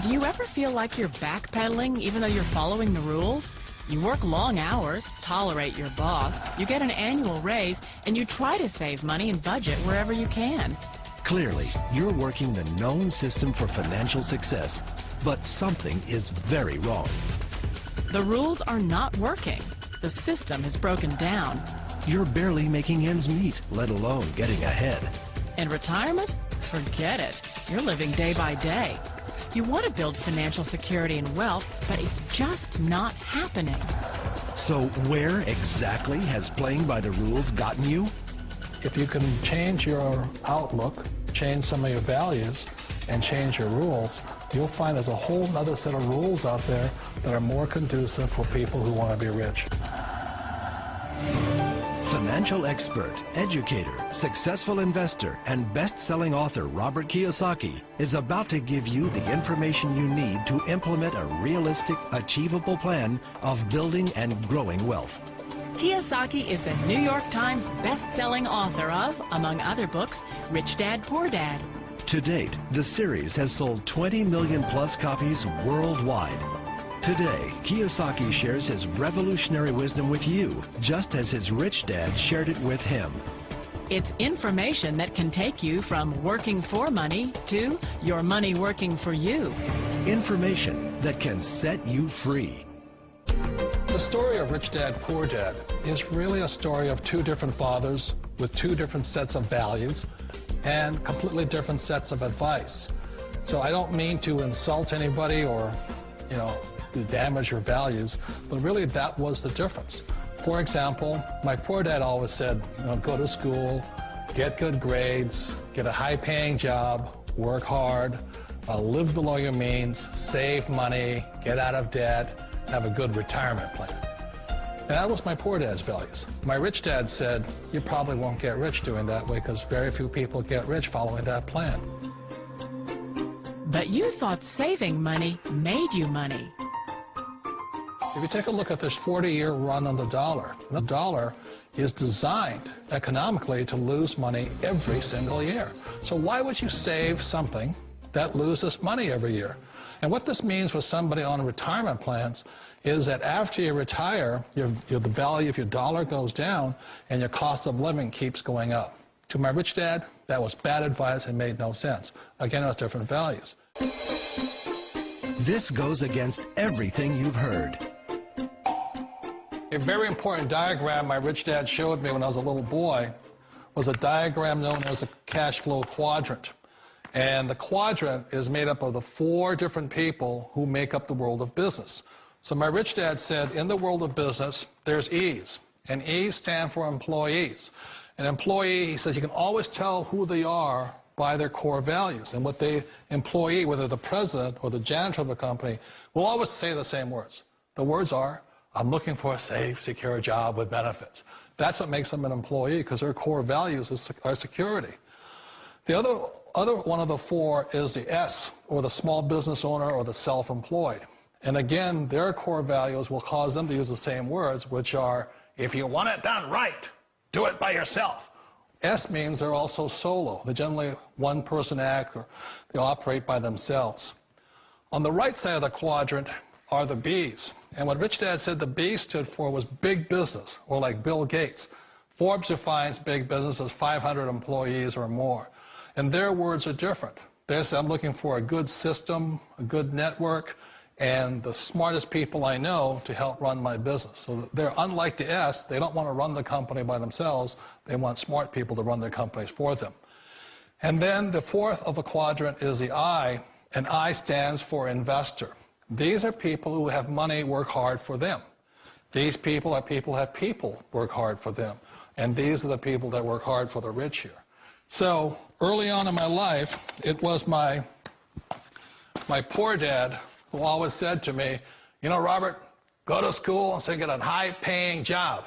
Do you ever feel like you're backpedaling even though you're following the rules? You work long hours, tolerate your boss, you get an annual raise, and you try to save money and budget wherever you can. Clearly, you're working the known system for financial success, but something is very wrong. The rules are not working. The system is broken down. You're barely making ends meet, let alone getting ahead. And retirement? Forget it. You're living day by day. You want to build financial security and wealth, but it's just not happening. So where exactly has playing by the rules gotten you? If you can change your outlook, change some of your values, and change your rules, you'll find there's a whole other set of rules out there that are more conducive for people who want to be rich. Financial expert, educator, successful investor, and best-selling author Robert Kiyosaki is about to give you the information you need to implement a realistic, achievable plan of building and growing wealth. Kiyosaki is the New York Times best-selling author of, among other books, Rich Dad, Poor Dad. To date, the series has sold 20 million plus copies worldwide. Today, Kiyosaki shares his revolutionary wisdom with you, just as his rich dad shared it with him. It's information that can take you from working for money to your money working for you. Information that can set you free. The story of Rich Dad, Poor Dad is really a story of two different fathers with two different sets of values and completely different sets of advice. So I don't mean to insult anybody or, to damage your values, but really that was the difference. For example, my poor dad always said, go to school, get good grades, get a high-paying job, work hard, live below your means, save money, get out of debt, have a good retirement plan. And that was my poor dad's values. My rich dad said, you probably won't get rich doing that way because very few people get rich following that plan. But you thought saving money made you money. If you take a look at this 40-year run on the dollar is designed economically to lose money every single year. So why would you save something that loses money every year? And what this means for somebody on retirement plans is that after you retire, the value of your dollar goes down and your cost of living keeps going up. To my rich dad, that was bad advice and made no sense. Again, it was different values. This goes against everything you've heard. A very important diagram my rich dad showed me when I was a little boy was a diagram known as a cash flow quadrant. And the quadrant is made up of the 4 different people who make up the world of business. So my rich dad said, in the world of business, there's E's. And E's stand for employees. An employee, he says, you can always tell who they are by their core values. And what the employee, whether the president or the janitor of the company, will always say the same words. The words are, I'm looking for a safe, secure job with benefits. That's what makes them an employee, because their core values are security. The other one of the 4 is the S, or the small business owner or the self-employed. And again, their core values will cause them to use the same words, which are, if you want it done right, do it by yourself. S means they're also solo. They're generally one-person act, or they operate by themselves. On the right side of the quadrant are the B's. And what Rich Dad said the B stood for was big business, or like Bill Gates. Forbes defines big business as 500 employees or more. And their words are different. They say, I'm looking for a good system, a good network, and the smartest people I know to help run my business. So they're unlike the S. They don't want to run the company by themselves. They want smart people to run their companies for them. And then the 4th of the quadrant is the I, and I stands for investor. These are people who have money work hard for them. These people are people who have people work hard for them. And these are the people that work hard for the rich here. So early on in my life, it was my poor dad who always said to me, Robert, go to school and get a high-paying job.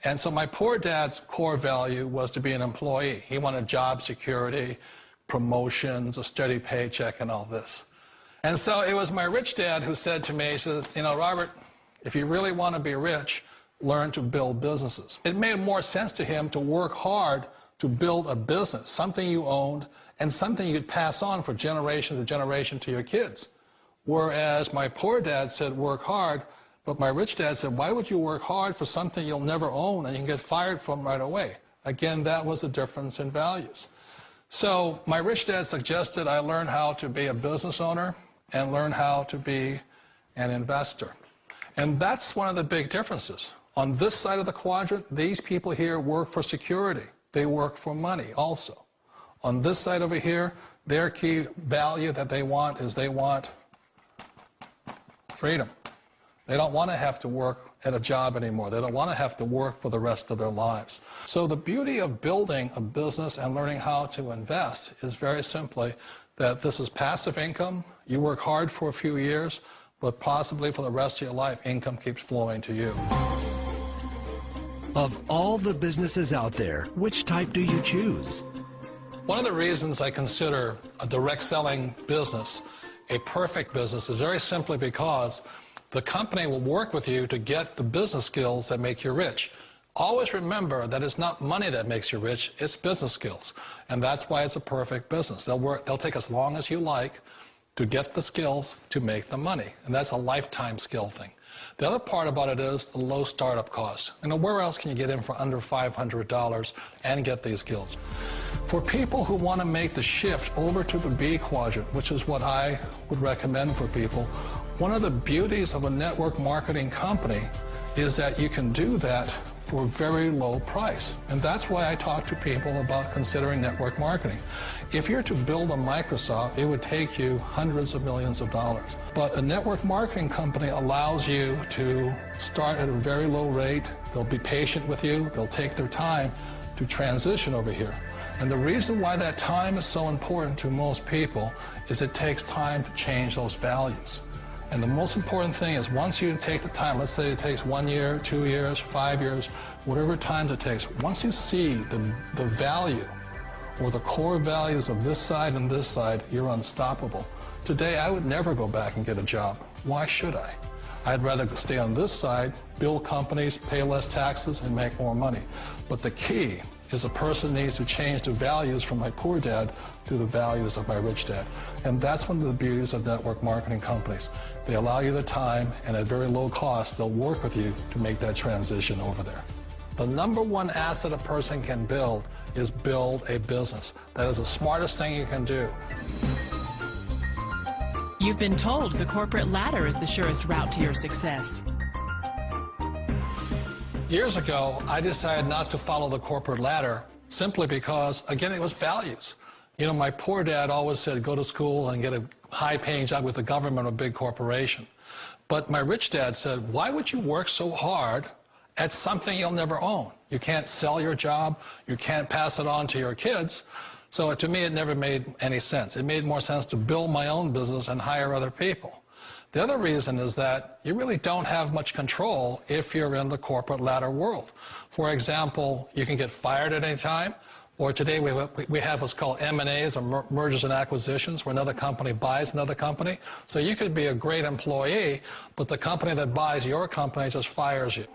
And so my poor dad's core value was to be an employee. He wanted job security, promotions, a steady paycheck, and all this. And so it was my rich dad who said to me, he says, Robert, if you really want to be rich, learn to build businesses. It made more sense to him to work hard to build a business, something you owned, and something you could pass on for generation to generation to your kids. Whereas my poor dad said, work hard, but my rich dad said, why would you work hard for something you'll never own and you can get fired from right away? Again, that was the difference in values. So my rich dad suggested I learn how to be a business owner and learn how to be an investor. And that's one of the big differences. On this side of the quadrant, these people here work for security. They work for money also. On this side over here, their key value that they want is they want freedom. They don't want to have to work at a job anymore. They don't want to have to work for the rest of their lives. So the beauty of building a business and learning how to invest is very simply that this is passive income. You work hard for a few years, but possibly for the rest of your life, income keeps flowing to you. Of all the businesses out there, which type do you choose? One of the reasons I consider a direct selling business a perfect business is very simply because the company will work with you to get the business skills that make you rich. Always remember that it's not money that makes you rich, it's business skills. And that's why it's a perfect business. They'll take as long as you like to get the skills to make the money. And that's a lifetime skill thing. The other part about it is the low startup cost. You know, where else can you get in for under $500 and get these skills? For people who want to make the shift over to the B quadrant, which is what I would recommend for people, one of the beauties of a network marketing company is that you can do that for a very low price. And that's why I talk to people about considering network marketing. If you're to build a Microsoft, it would take you hundreds of millions of dollars. But a network marketing company allows you to start at a very low rate. They'll be patient with you. They'll take their time to transition over here. And the reason why that time is so important to most people is it takes time to change those values. And the most important thing is once you take the time, let's say it takes 1 year, 2 years, 5 years, whatever time it takes, once you see the value or the core values of this side and this side, you're unstoppable. Today, I would never go back and get a job. Why should I? I'd rather stay on this side, build companies, pay less taxes, and make more money. But the key is a person needs to change the values from my poor dad to the values of my rich dad. And that's one of the beauties of network marketing companies. They allow you the time, and at very low cost, they'll work with you to make that transition over there. The number one asset a person can build is build a business. That is the smartest thing you can do. You've been told the corporate ladder is the surest route to your success. Years ago, I decided not to follow the corporate ladder simply because, again, it was values. You know, my poor dad always said, go to school and get a high-paying job with the government or a big corporation. But my rich dad said, why would you work so hard at something you'll never own? You can't sell your job. You can't pass it on to your kids. So to me, it never made any sense. It made more sense to build my own business and hire other people. The other reason is that you really don't have much control if you're in the corporate ladder world. For example, you can get fired at any time, or today we have what's called M&As, or mergers and acquisitions, where another company buys another company. So you could be a great employee, but the company that buys your company just fires you.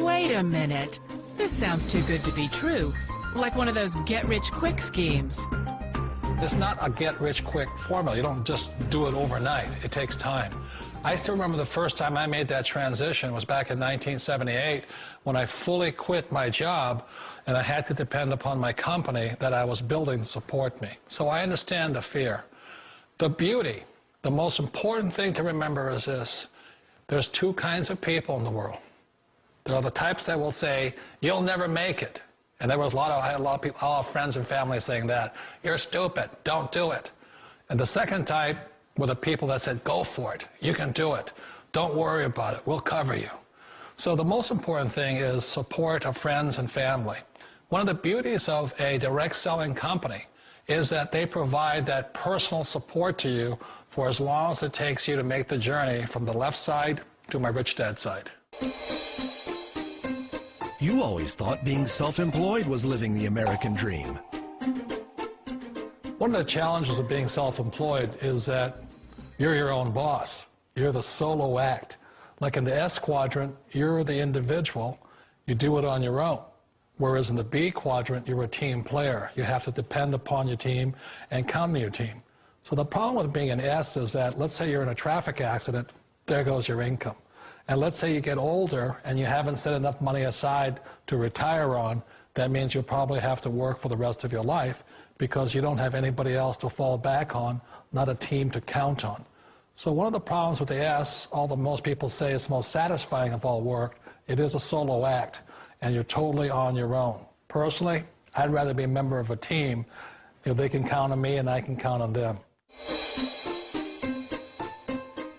Wait a minute. This sounds too good to be true. Like one of those get-rich-quick schemes. It's not a get-rich-quick formula. You don't just do it overnight. It takes time. I still remember the first time I made that transition was back in 1978 when I fully quit my job and I had to depend upon my company that I was building to support me. So I understand the fear. The beauty, the most important thing to remember is this. There's two kinds of people in the world. There are the types that will say, you'll never make it. And there was I had a lot of people, all friends and family saying that. You're stupid. Don't do it. And the second type were the people that said, go for it. You can do it. Don't worry about it. We'll cover you. So the most important thing is support of friends and family. One of the beauties of a direct selling company is that they provide that personal support to you for as long as it takes you to make the journey from the left side to my rich dad side. You always thought being self-employed was living the American dream. One of the challenges of being self-employed is that you're your own boss. You're the solo act. Like in the S quadrant, you're the individual. You do it on your own. Whereas in the B quadrant, you're a team player. You have to depend upon your team and count on your team. So the problem with being an S is that, let's say you're in a traffic accident, there goes your income. And let's say you get older and you haven't set enough money aside to retire on, that means you'll probably have to work for the rest of your life because you don't have anybody else to fall back on, not a team to count on. So one of the problems with the S, although most people say it's the most satisfying of all work, it is a solo act, and you're totally on your own. Personally, I'd rather be a member of a team. They can count on me and I can count on them.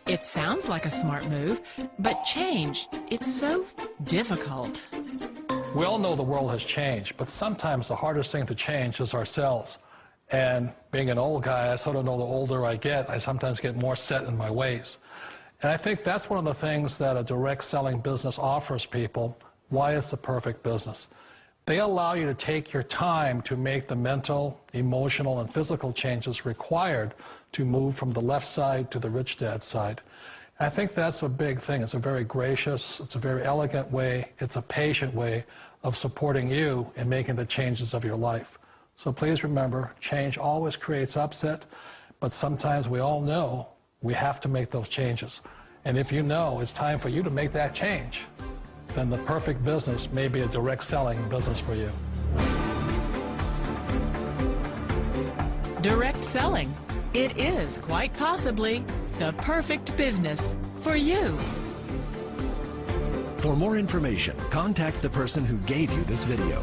It sounds like a smart move, but change, it's so difficult. We all know the world has changed, but sometimes the hardest thing to change is ourselves. And being an old guy, I sort of know the older I get, I sometimes get more set in my ways. And I think that's one of the things that a direct selling business offers people, why it's the perfect business. They allow you to take your time to make the mental, emotional, and physical changes required to move from the left side to the rich dad side. I think that's a big thing. It's a very gracious, it's a very elegant way, it's a patient way of supporting you in making the changes of your life. So please remember, change always creates upset, but sometimes we all know we have to make those changes. And if you know it's time for you to make that change, then the perfect business may be a direct selling business for you. Direct selling. It is quite possibly the perfect business for you. For more information, contact the person who gave you this video.